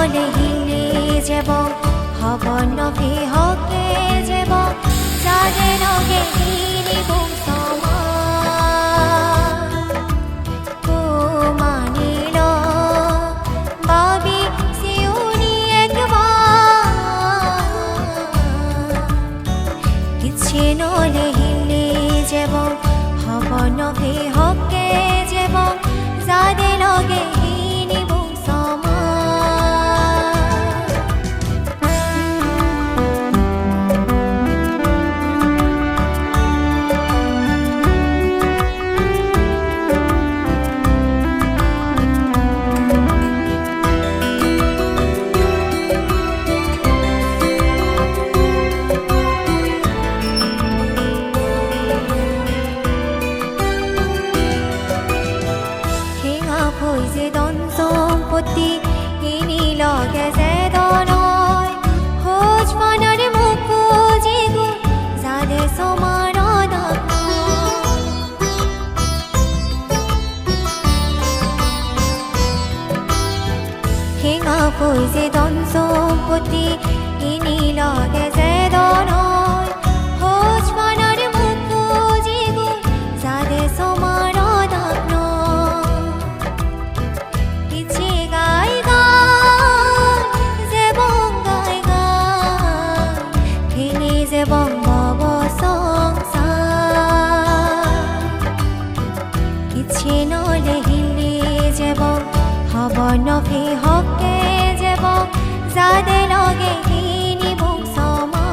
হিলে যাব হব নভি হকে যাব যাদে নগে হিনি বংসমা ও মানিল বাবি সিউনি একবার কিছে নলে হিলে যাব হব নভি হকে যাব যাদে নগে হিনি বংসমা যে দন সম্পত্তি ইনি লগে যে দনয় খোঁজ মানার মুখো জিগু যাদে সমান হেঙা কই যে দন সম্পত্তি ইনি লগে যে দনয় খোঁজ মানার মুখো জিগু যাদে সমান এবং ভব সংসার কিছে নলে হিলে যাব হব নভি হকে যাব যাদে লগে হিনি বংসমা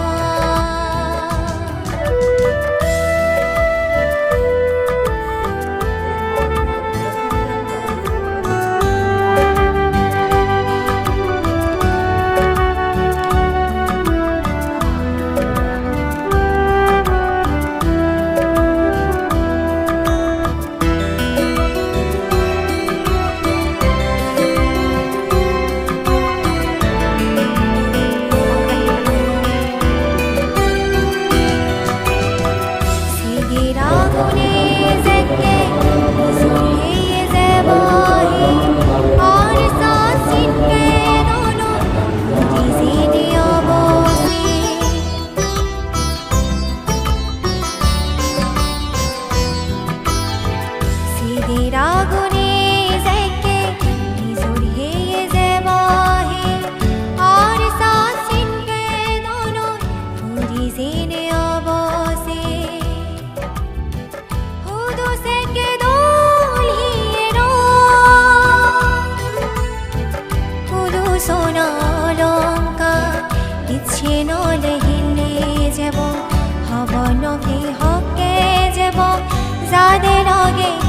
রাগুনে যাইকে নিজর হেয়ে যাবাহে আর সাসিনকে দোনো ফুরি জেনে অবসে হুদু সেকে দোল হিয়ে নো হুদু সোনা লঙ্কা ইচ্ছে নলে হিলে যাব হব নভি হকে যাব যাদে লগে